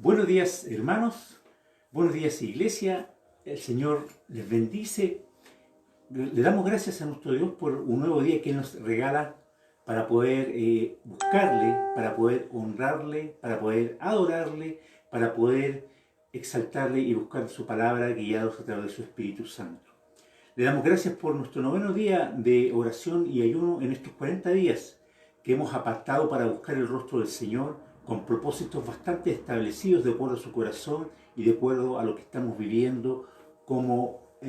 Buenos días, hermanos. Buenos días, iglesia. El Señor les bendice. Le damos gracias a nuestro Dios por un nuevo día que nos regala para poder buscarle, para poder honrarle, para poder adorarle, para poder exaltarle y buscar su palabra guiados a través de su Espíritu Santo. Le damos gracias por nuestro noveno día de oración y ayuno en estos 40 días que hemos apartado para buscar el rostro del Señor, con propósitos bastante establecidos de acuerdo a su corazón y de acuerdo a lo que estamos viviendo como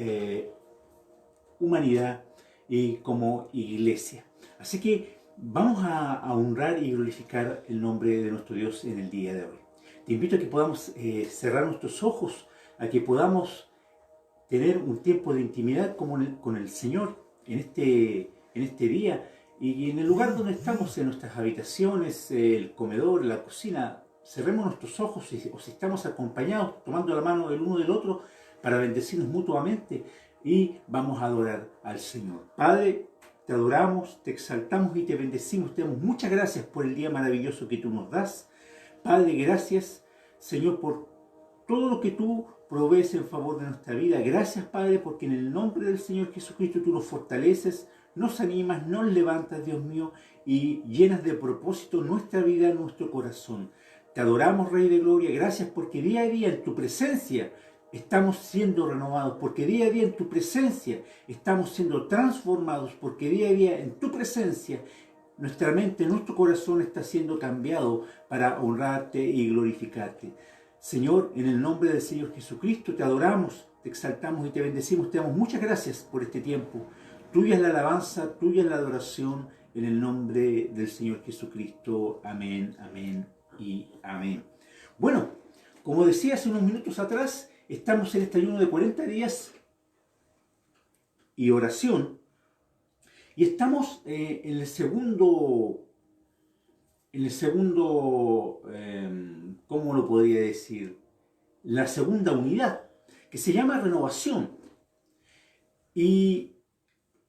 humanidad y como iglesia. Así que vamos a honrar y glorificar el nombre de nuestro Dios en el día de hoy. Te invito a que podamos cerrar nuestros ojos, a que podamos tener un tiempo de intimidad con el Señor en este día. Y en el lugar donde estamos, en nuestras habitaciones, el comedor, la cocina, cerremos nuestros ojos o si estamos acompañados, tomando la mano del uno del otro para bendecirnos mutuamente y vamos a adorar al Señor. Padre, te adoramos, te exaltamos y te bendecimos. Te damos muchas gracias por el día maravilloso que tú nos das. Padre, gracias, Señor, por todo lo que tú provees en favor de nuestra vida. Gracias, Padre, porque en el nombre del Señor Jesucristo tú nos fortaleces, nos animas, nos levantas, Dios mío, y llenas de propósito nuestra vida, nuestro corazón. Te adoramos, Rey de Gloria. Gracias porque día a día en tu presencia estamos siendo renovados, porque día a día en tu presencia estamos siendo transformados, porque día a día en tu presencia nuestra mente, nuestro corazón está siendo cambiado para honrarte y glorificarte. Señor, en el nombre del Señor Jesucristo te adoramos, te exaltamos y te bendecimos. Te damos muchas gracias por este tiempo. Tuya es la alabanza, tuya es la adoración, en el nombre del Señor Jesucristo. Amén, amén y amén. Bueno, como decía hace unos minutos atrás, estamos en este ayuno de 40 días y oración, y estamos en el segundo, ¿cómo lo podría decir? La segunda unidad, que se llama renovación. Y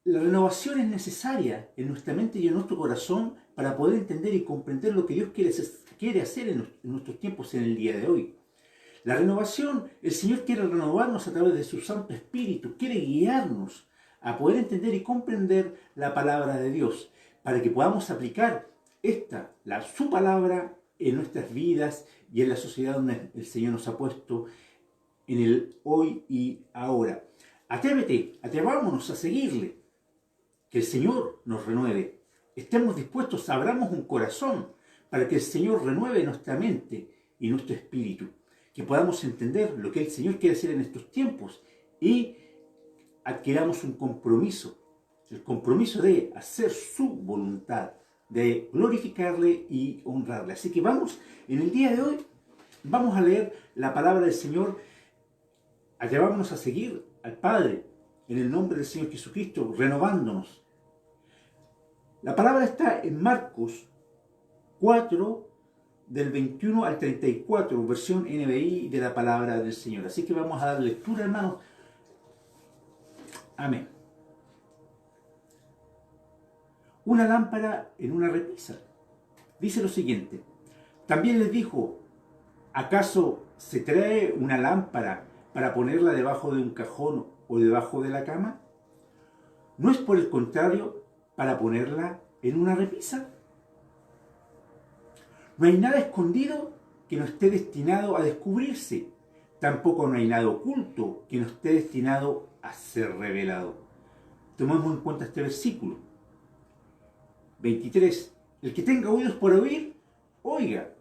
la renovación es necesaria en nuestra mente y en nuestro corazón para poder entender y comprender lo que Dios quiere hacer en nuestros tiempos en el día de hoy. La renovación, el Señor quiere renovarnos a través de su Santo Espíritu, quiere guiarnos a poder entender y comprender la palabra de Dios, para que podamos aplicar su palabra en nuestras vidas y en la sociedad donde el Señor nos ha puesto en el hoy y ahora. Atrevámonos a seguirle. Que el Señor nos renueve. Estemos dispuestos, abramos un corazón para que el Señor renueve nuestra mente y nuestro espíritu. Que podamos entender lo que el Señor quiere hacer en estos tiempos y adquiramos un compromiso. El compromiso de hacer su voluntad, de glorificarle y honrarle. Así que vamos, en el día de hoy, vamos a leer la palabra del Señor. Atrevámonos a seguir al Padre en el nombre del Señor Jesucristo, renovándonos. La palabra está en Marcos 4, del 21 al 34, versión NBI de la palabra del Señor. Así que vamos a dar lectura, hermanos. Amén. Una lámpara en una repisa. Dice lo siguiente. También les dijo, ¿acaso se trae una lámpara para ponerla debajo de un cajón o debajo de la cama? ¿No es por el contrario para ponerla en una repisa? No hay nada escondido que no esté destinado a descubrirse. Tampoco no hay nada oculto que no esté destinado a ser revelado. Tomemos en cuenta este versículo. 23. El que tenga oídos por oír, oiga.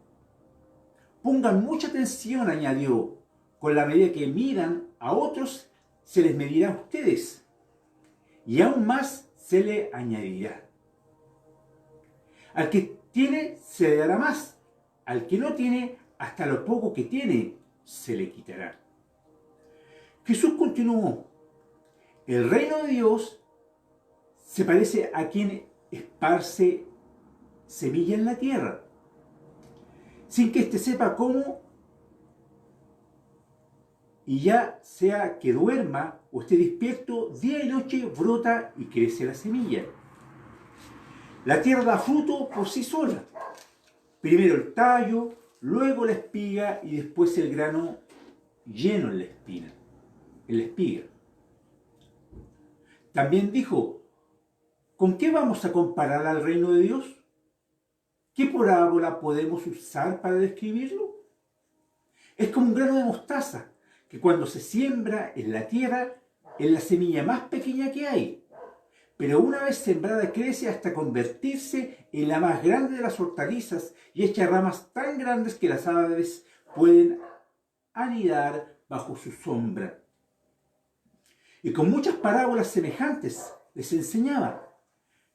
Pongan mucha atención, añadió. Con la medida que midan a otros, se les medirá a ustedes. Y aún más se le añadirá. Al que tiene, se le dará más. Al que no tiene, hasta lo poco que tiene, se le quitará. Jesús continuó. El reino de Dios se parece a quien esparce semilla en la tierra, sin que éste sepa cómo, y ya sea que duerma o esté despierto, día y noche brota y crece la semilla. La tierra da fruto por sí sola. Primero el tallo, luego la espiga y después el grano lleno en la espiga. También dijo, ¿con qué vamos a comparar al reino de Dios? ¿Qué parábola podemos usar para describirlo? Es como un grano de mostaza, que cuando se siembra en la tierra, es la semilla más pequeña que hay. Pero una vez sembrada crece hasta convertirse en la más grande de las hortalizas y echa ramas tan grandes que las aves pueden anidar bajo su sombra. Y con muchas parábolas semejantes les enseñaba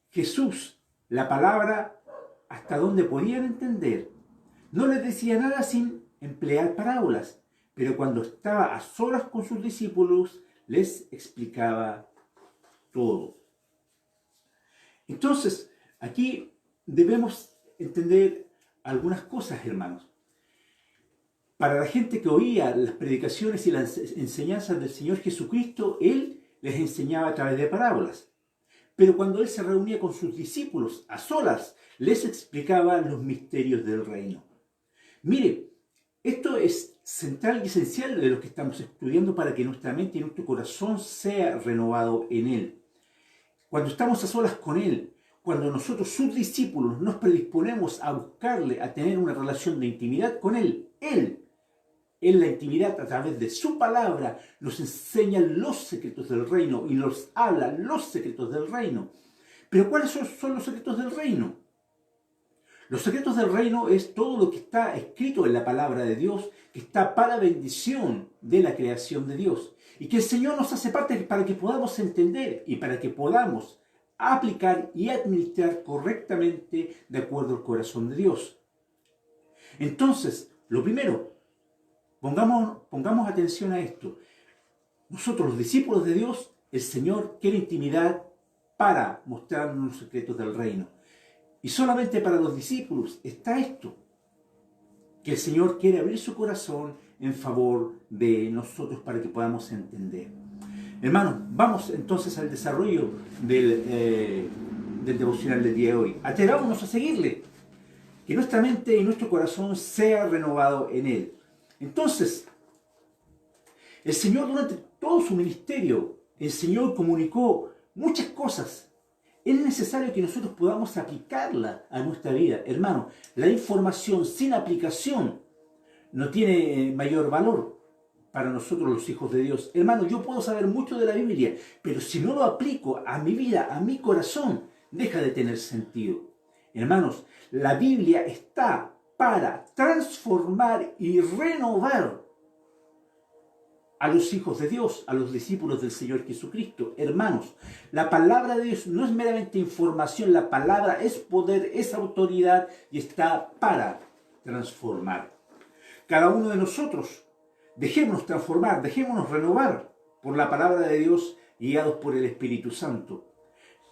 Jesús la palabra hasta donde podían entender. No les decía nada sin emplear parábolas, pero cuando estaba a solas con sus discípulos les explicaba todo. Entonces, aquí debemos entender algunas cosas, hermanos. Para la gente que oía las predicaciones y las enseñanzas del Señor Jesucristo, Él les enseñaba a través de parábolas. Pero cuando Él se reunía con sus discípulos a solas, les explicaba los misterios del reino. Mire, esto es central y esencial de lo que estamos estudiando para que nuestra mente y nuestro corazón sea renovado en Él. Cuando estamos a solas con Él, cuando nosotros, sus discípulos, nos predisponemos a buscarle, a tener una relación de intimidad con Él, en la intimidad, a través de su palabra, nos enseña los secretos del reino y nos habla los secretos del reino. Pero ¿cuáles son los secretos del reino? Los secretos del reino es todo lo que está escrito en la palabra de Dios, que está para bendición de la creación de Dios. Y que el Señor nos hace parte para que podamos entender y para que podamos aplicar y administrar correctamente de acuerdo al corazón de Dios. Entonces, lo primero, pongamos atención a esto. Nosotros, los discípulos de Dios, el Señor quiere intimidad para mostrarnos los secretos del reino. Y solamente para los discípulos está esto, que el Señor quiere abrir su corazón en favor de nosotros para que podamos entender. Hermanos, vamos entonces al desarrollo del devocional del día de hoy. Atrevámonos a seguirle, que nuestra mente y nuestro corazón sea renovado en Él. Entonces, el Señor durante todo su ministerio, el Señor comunicó muchas cosas. Es necesario que nosotros podamos aplicarla a nuestra vida. Hermano, la información sin aplicación no tiene mayor valor para nosotros los hijos de Dios. Hermano, yo puedo saber mucho de la Biblia, pero si no lo aplico a mi vida, a mi corazón, deja de tener sentido. Hermanos, la Biblia está para transformar y renovar a los hijos de Dios, a los discípulos del Señor Jesucristo. Hermanos, la palabra de Dios no es meramente información, la palabra es poder, es autoridad y está para transformar. Cada uno de nosotros, dejémonos transformar, dejémonos renovar por la palabra de Dios, guiados por el Espíritu Santo.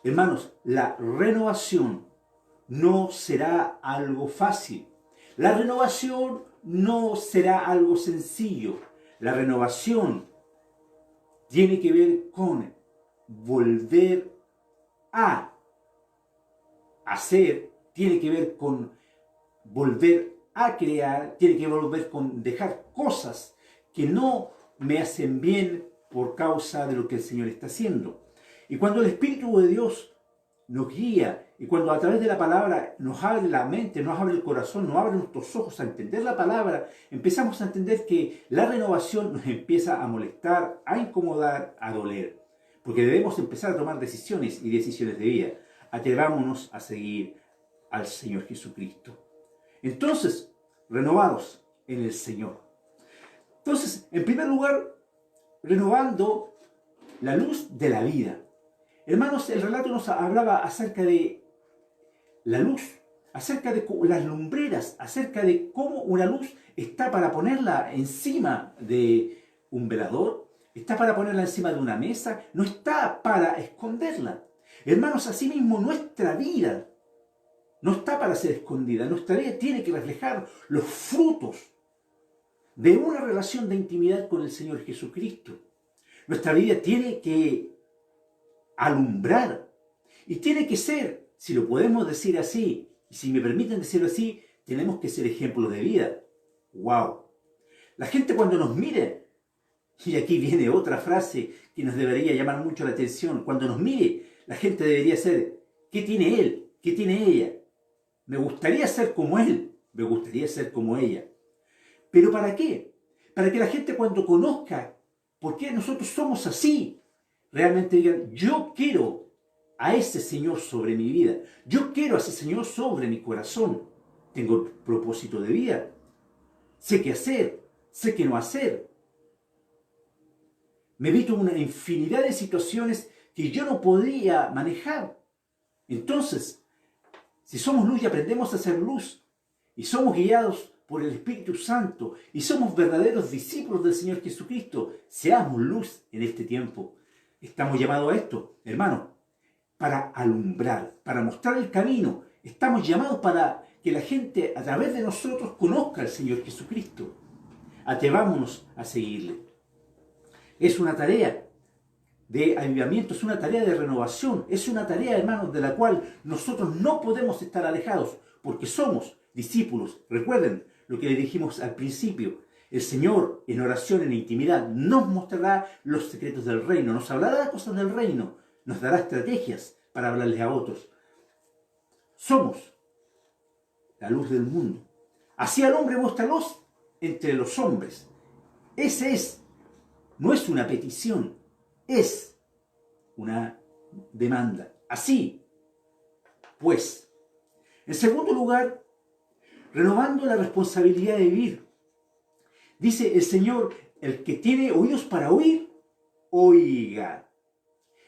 Hermanos, la renovación no será algo fácil. La renovación no será algo sencillo. La renovación tiene que ver con volver a hacer, tiene que ver con volver a crear, tiene que volver con dejar cosas que no me hacen bien por causa de lo que el Señor está haciendo. Y cuando el Espíritu de Dios nos guía y cuando a través de la palabra nos abre la mente, nos abre el corazón, nos abre nuestros ojos a entender la palabra, empezamos a entender que la renovación nos empieza a molestar, a incomodar, a doler. Porque debemos empezar a tomar decisiones y decisiones de vida. Atrevámonos a seguir al Señor Jesucristo. Entonces, renovados en el Señor. Entonces, en primer lugar, renovando la luz de la vida. Hermanos, el relato nos hablaba acerca de la luz, acerca de las lumbreras, acerca de cómo una luz está para ponerla encima de un velador, está para ponerla encima de una mesa, no está para esconderla. Hermanos, asimismo nuestra vida no está para ser escondida. Nuestra vida tiene que reflejar los frutos de una relación de intimidad con el Señor Jesucristo. Nuestra vida tiene que alumbrar y tiene que ser, si lo podemos decir así, y si me permiten decirlo así, tenemos que ser ejemplos de vida. ¡Wow! La gente cuando nos mire, y aquí viene otra frase que nos debería llamar mucho la atención, cuando nos mire, la gente debería ser, ¿qué tiene él? ¿Qué tiene ella? Me gustaría ser como él, me gustaría ser como ella. ¿Pero para qué? Para que la gente cuando conozca por qué nosotros somos así, realmente digan, yo quiero a ese Señor sobre mi vida, yo quiero a ese Señor sobre mi corazón. Tengo propósito de vida, sé qué hacer, sé qué no hacer. Me evito una infinidad de situaciones que yo no podría manejar. Entonces, si somos luz y aprendemos a ser luz, y somos guiados por el Espíritu Santo, y somos verdaderos discípulos del Señor Jesucristo, seamos luz en este tiempo. Estamos llamados a esto, hermano, para alumbrar, para mostrar el camino. Estamos llamados para que la gente a través de nosotros conozca al Señor Jesucristo. Atrevámonos a seguirle. Es una tarea de avivamiento, es una tarea de renovación, es una tarea, hermanos, de la cual nosotros no podemos estar alejados, porque somos discípulos. Recuerden lo que le dijimos al principio. El Señor, en oración, en intimidad, nos mostrará los secretos del reino, nos hablará de cosas del reino, nos dará estrategias para hablarles a otros. Somos la luz del mundo. Así alumbre vuestra luz entre los hombres. Ese es, no es una petición, es una demanda. Así, pues, en segundo lugar, renovando la responsabilidad de vivir. Dice el Señor, el que tiene oídos para oír, oiga.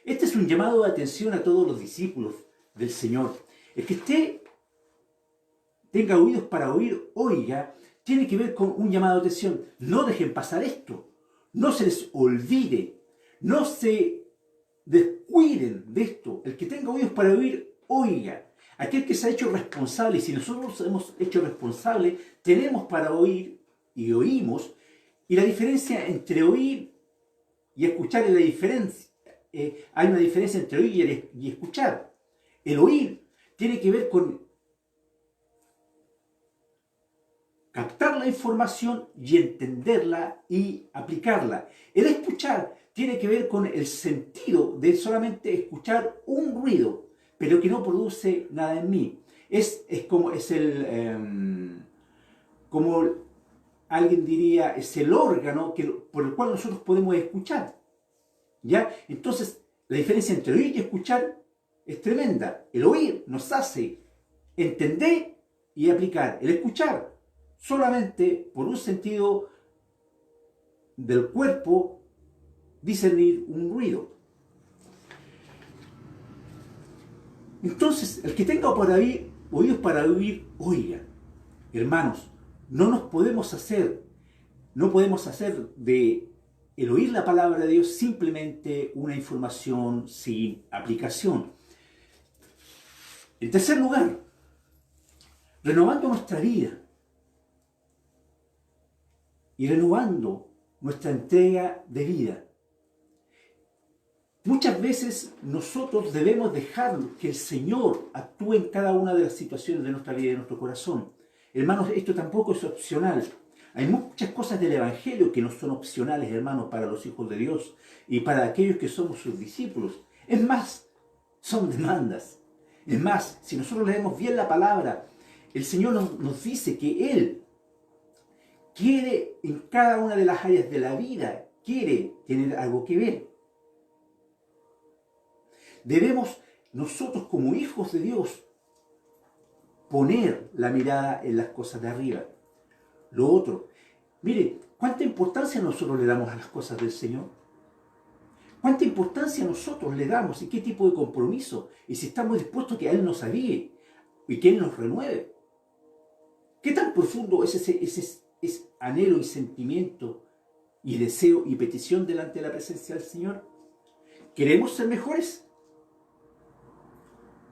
Este es un llamado de atención a todos los discípulos del Señor. El que tenga oídos para oír, oiga, tiene que ver con un llamado de atención. No dejen pasar esto. No se les olvide. No se descuiden de esto. El que tenga oídos para oír, oiga. Aquel que se ha hecho responsable, y si nosotros nos hemos hecho responsable, tenemos para oír y oímos. Y la diferencia entre oír y escuchar es la diferencia. Hay una diferencia entre oír y escuchar. El oír tiene que ver con captar la información y entenderla y aplicarla. El escuchar tiene que ver con el sentido de solamente escuchar un ruido, pero que no produce nada en mí. Como alguien diría, es el órgano por el cual nosotros podemos escuchar. ¿Ya? Entonces, la diferencia entre oír y escuchar es tremenda. El oír nos hace entender y aplicar. El escuchar solamente por un sentido del cuerpo discernir un ruido. Entonces, el que tenga oídos para oír, oiga. Hermanos, no podemos hacer de el oír la palabra de Dios simplemente una información sin aplicación. En tercer lugar, renovando nuestra vida y renovando nuestra entrega de vida. Muchas veces nosotros debemos dejar que el Señor actúe en cada una de las situaciones de nuestra vida y de nuestro corazón. Hermanos, esto tampoco es opcional. Hay muchas cosas del Evangelio que no son opcionales, hermanos, para los hijos de Dios y para aquellos que somos sus discípulos. Es más, son demandas. Es más, si nosotros leemos bien la palabra, el Señor nos dice que Él quiere en cada una de las áreas de la vida, quiere tener algo que ver. Debemos nosotros como hijos de Dios poner la mirada en las cosas de arriba. Lo otro, mire, ¿cuánta importancia nosotros le damos a las cosas del Señor? ¿Cuánta importancia nosotros le damos y qué tipo de compromiso? Y si estamos dispuestos a que Él nos guíe y que Él nos renueve. ¿Qué tan profundo es ese anhelo y sentimiento y deseo y petición delante de la presencia del Señor? ¿Queremos ser mejores?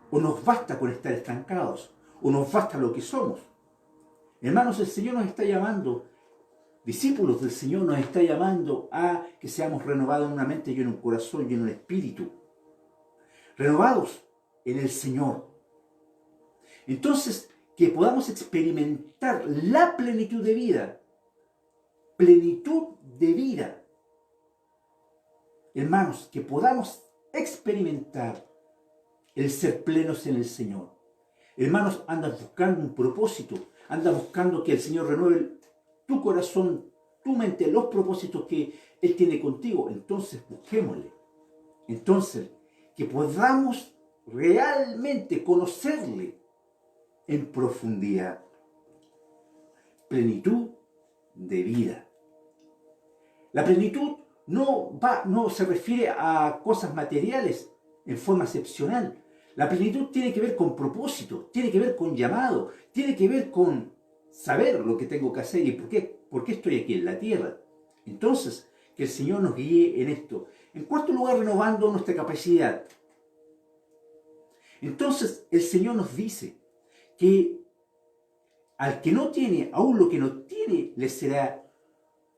¿O nos basta con estar estancados? ¿O nos basta lo que somos? Hermanos, el Señor nos está llamando, discípulos del Señor nos está llamando a que seamos renovados en una mente y en un corazón y en un espíritu. Renovados en el Señor. Entonces, que podamos experimentar la plenitud de vida. Plenitud de vida. Hermanos, que podamos experimentar el ser plenos en el Señor. Hermanos, andas buscando un propósito, andas buscando que el Señor renueve tu corazón, tu mente, los propósitos que Él tiene contigo. Entonces busquémosle. Entonces, que podamos realmente conocerle en profundidad. Plenitud de vida. La plenitud no se refiere a cosas materiales en forma excepcional. La plenitud tiene que ver con propósito, tiene que ver con llamado, tiene que ver con saber lo que tengo que hacer y por qué estoy aquí en la tierra. Entonces, que el Señor nos guíe en esto. En cuarto lugar, renovando nuestra capacidad. Entonces, el Señor nos dice que al que no tiene, aún lo que no tiene, le será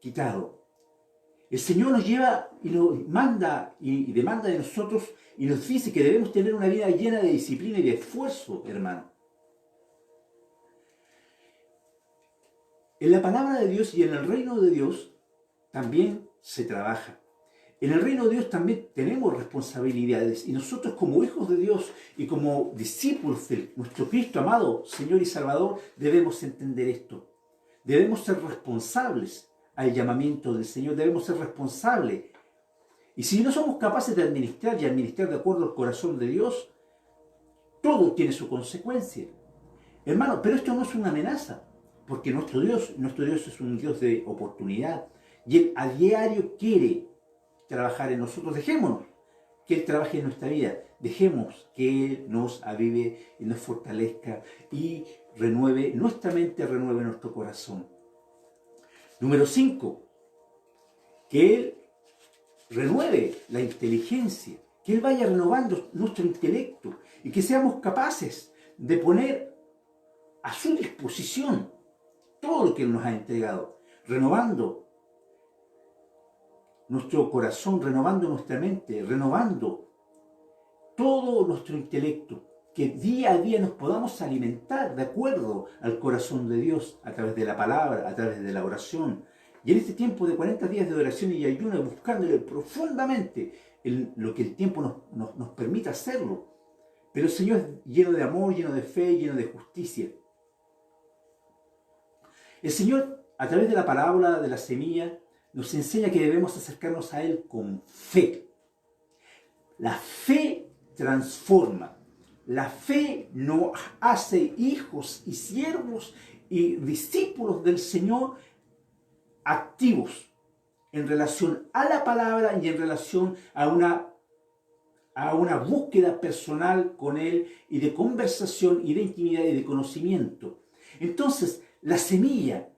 quitado. El Señor nos lleva y nos manda y demanda de nosotros y nos dice que debemos tener una vida llena de disciplina y de esfuerzo, hermano. En la palabra de Dios y en el reino de Dios también se trabaja. En el reino de Dios también tenemos responsabilidades y nosotros como hijos de Dios y como discípulos de nuestro Cristo amado, Señor y Salvador, debemos entender esto. Debemos ser responsables al llamamiento del Señor, debemos ser responsables. Y si no somos capaces de administrar y administrar de acuerdo al corazón de Dios, todo tiene su consecuencia. Hermano, pero esto no es una amenaza, porque nuestro Dios es un Dios de oportunidad y Él a diario quiere trabajar en nosotros. Dejémonos que Él trabaje en nuestra vida. Dejemos que Él nos avive y nos fortalezca y renueve nuestra mente, renueve nuestro corazón. Número 5, que Él renueve la inteligencia, que Él vaya renovando nuestro intelecto y que seamos capaces de poner a su disposición todo lo que Él nos ha entregado, renovando nuestro corazón, renovando nuestra mente, renovando todo nuestro intelecto, que día a día nos podamos alimentar de acuerdo al corazón de Dios a través de la palabra, a través de la oración. Y en este tiempo de 40 días de oración y ayuno, buscándole profundamente lo que el tiempo nos permita hacerlo. Pero el Señor es lleno de amor, lleno de fe, lleno de justicia. El Señor, a través de la parábola de la semilla, nos enseña que debemos acercarnos a Él con fe. La fe transforma. La fe nos hace hijos y siervos y discípulos del Señor activos en relación a la palabra y en relación a una búsqueda personal con Él y de conversación y de intimidad y de conocimiento. Entonces, la semilla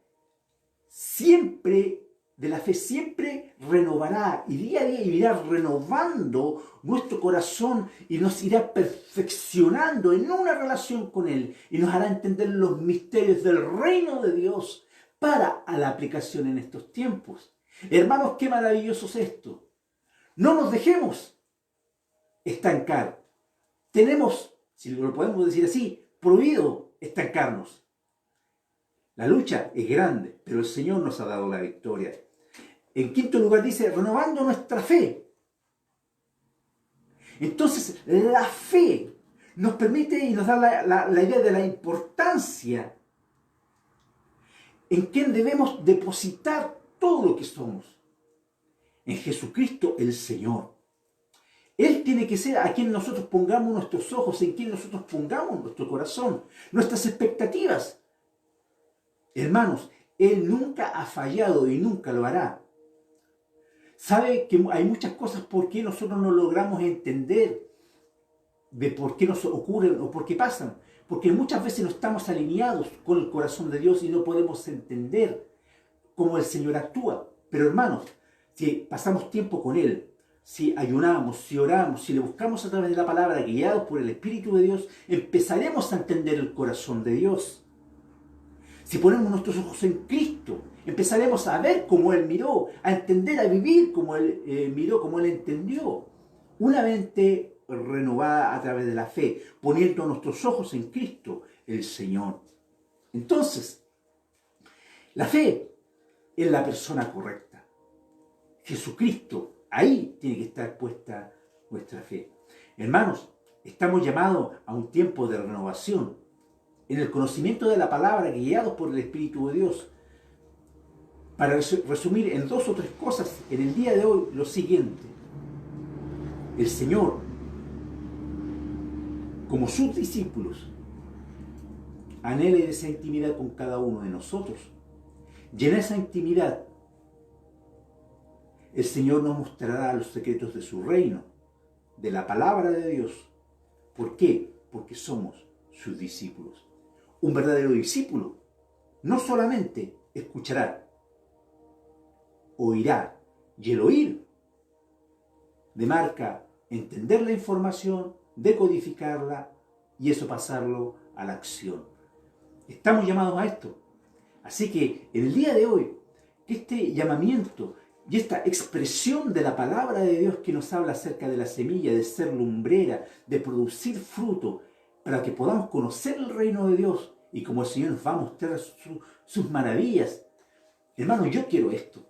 de la fe siempre renovará y día a día irá renovando nuestro corazón y nos irá perfeccionando en una relación con Él y nos hará entender los misterios del reino de Dios para la aplicación en estos tiempos. Hermanos, qué maravilloso es esto. No nos dejemos estancar. Tenemos, si lo podemos decir así, prohibido estancarnos. La lucha es grande, pero el Señor nos ha dado la victoria. En quinto lugar dice, renovando nuestra fe. Entonces, la fe nos permite y nos da la idea de la importancia en quien debemos depositar todo lo que somos. En Jesucristo el Señor. Él tiene que ser a quien nosotros pongamos nuestros ojos, en quien nosotros pongamos nuestro corazón, nuestras expectativas. Hermanos, Él nunca ha fallado y nunca lo hará. Sabe que hay muchas cosas por qué nosotros no logramos entender de por qué nos ocurren o por qué pasan. Porque muchas veces no estamos alineados con el corazón de Dios y no podemos entender cómo el Señor actúa. Pero hermanos, si pasamos tiempo con Él, si ayunamos, si oramos, si le buscamos a través de la palabra, guiados por el Espíritu de Dios, empezaremos a entender el corazón de Dios. Si ponemos nuestros ojos en Cristo, empezaremos a ver cómo Él miró, a entender, a vivir como Él miró, como Él entendió. Una mente renovada a través de la fe, poniendo nuestros ojos en Cristo, el Señor. Entonces, la fe es la persona correcta. Jesucristo, ahí tiene que estar puesta nuestra fe. Hermanos, estamos llamados a un tiempo de renovación, en el conocimiento de la palabra, guiados por el Espíritu de Dios. Para resumir en 2 o 3 cosas, en el día de hoy, lo siguiente. El Señor, como sus discípulos, anhela esa intimidad con cada uno de nosotros. Y en esa intimidad, el Señor nos mostrará los secretos de su reino, de la palabra de Dios. ¿Por qué? Porque somos sus discípulos. Un verdadero discípulo no solamente escuchará, oirá, y el oír demarca entender la información, decodificarla y eso pasarlo a la acción. Estamos llamados a esto. Así que en el día de hoy, este llamamiento y esta expresión de la palabra de Dios que nos habla acerca de la semilla, de ser lumbrera, de producir fruto, para que podamos conocer el reino de Dios y como el Señor nos va a mostrar sus maravillas. Hermano, yo quiero esto.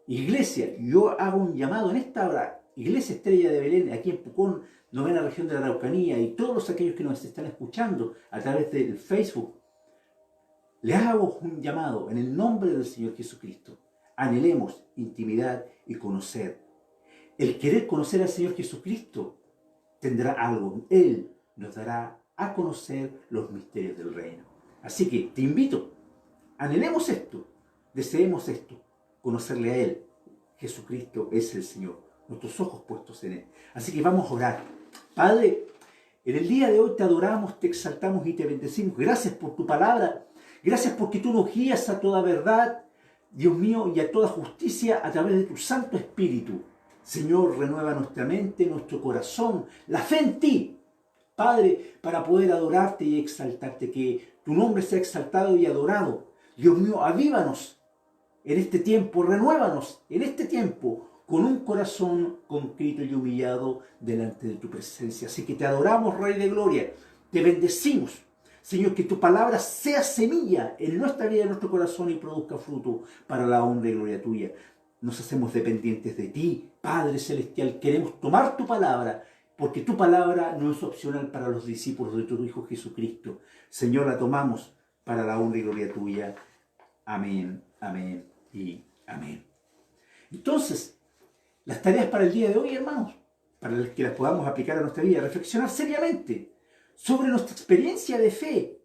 Iglesia, yo hago un llamado en esta hora, Iglesia Estrella de Belén, aquí en Pucón, novena región de la Araucanía, y todos aquellos que nos están escuchando a través del Facebook, les hago un llamado en el nombre del Señor Jesucristo. Anhelemos intimidad y conocer. El querer conocer al Señor Jesucristo tendrá algo. Él nos dará a conocer los misterios del reino. Así que te invito, anhelemos esto, deseemos esto, conocerle a Él. Jesucristo es el Señor, nuestros ojos puestos en Él. Así que vamos a orar. Padre, en el día de hoy te adoramos, te exaltamos y te bendecimos. Gracias por tu palabra. Gracias porque tú nos guías a toda verdad, Dios mío, y a toda justicia a través de tu Santo Espíritu. Señor, renueva nuestra mente, nuestro corazón, la fe en ti, Padre, para poder adorarte y exaltarte, que tu nombre sea exaltado y adorado. Dios mío, avívanos en este tiempo, renuévanos en este tiempo con un corazón contrito y humillado delante de tu presencia. Así que te adoramos, Rey de Gloria, te bendecimos. Señor, que tu palabra sea semilla en nuestra vida, en nuestro corazón y produzca fruto para la honra y gloria tuya. Nos hacemos dependientes de ti, Padre Celestial. Queremos tomar tu palabra, porque tu palabra no es opcional para los discípulos de tu Hijo Jesucristo. Señor, la tomamos para la honra y gloria tuya. Amén, amén y amén. Entonces, las tareas para el día de hoy, hermanos, para que las podamos aplicar a nuestra vida, reflexionar seriamente sobre nuestra experiencia de fe.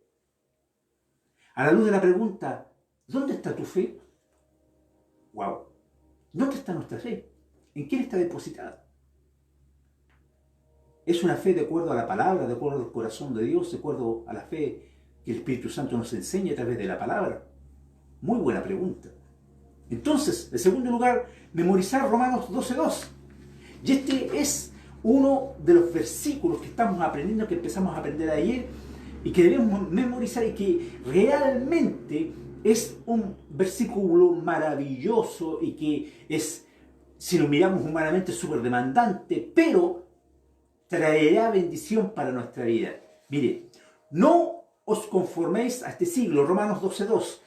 A la luz de la pregunta, ¿dónde está tu fe? ¡Wow! ¿Dónde está nuestra fe? ¿En quién está depositada? ¿Es una fe de acuerdo a la palabra, de acuerdo al corazón de Dios, de acuerdo a la fe que el Espíritu Santo nos enseña a través de la palabra? Muy buena pregunta. Entonces, en segundo lugar, memorizar Romanos 12:2. Y este es uno de los versículos que estamos aprendiendo, que empezamos a aprender ayer y que debemos memorizar y que realmente es un versículo maravilloso y que es, si lo miramos humanamente, súper demandante, pero traerá bendición para nuestra vida. Mire, no os conforméis a este siglo, Romanos 12:2.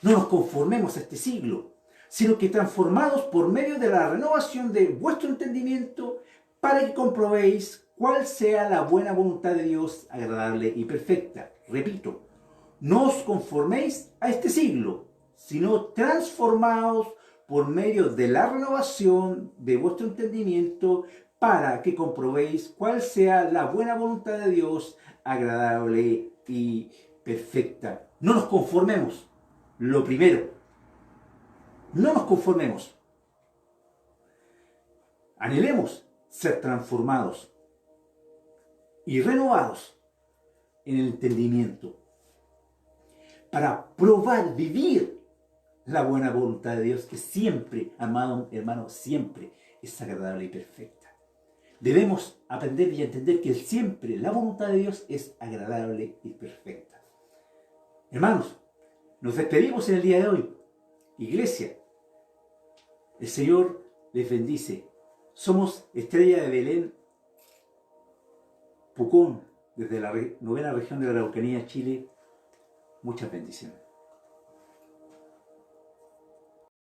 No nos conformemos a este siglo, sino que transformados por medio de la renovación de vuestro entendimiento, para que comprobéis cuál sea la buena voluntad de Dios, agradable y perfecta. Repito, no os conforméis a este siglo, sino transformados por medio de la renovación de vuestro entendimiento, para que comprobéis cuál sea la buena voluntad de Dios, agradable y perfecta. No nos conformemos. Lo primero, no nos conformemos. Anhelemos ser transformados y renovados en el entendimiento para probar, vivir la buena voluntad de Dios, que siempre, amado hermano, siempre es agradable y perfecta. Debemos aprender y entender que siempre la voluntad de Dios es agradable y perfecta. Hermanos, nos despedimos en el día de hoy. Iglesia, el Señor les bendice. Somos Estrella de Belén, Pucón, desde la novena región de la Araucanía, Chile. Muchas bendiciones.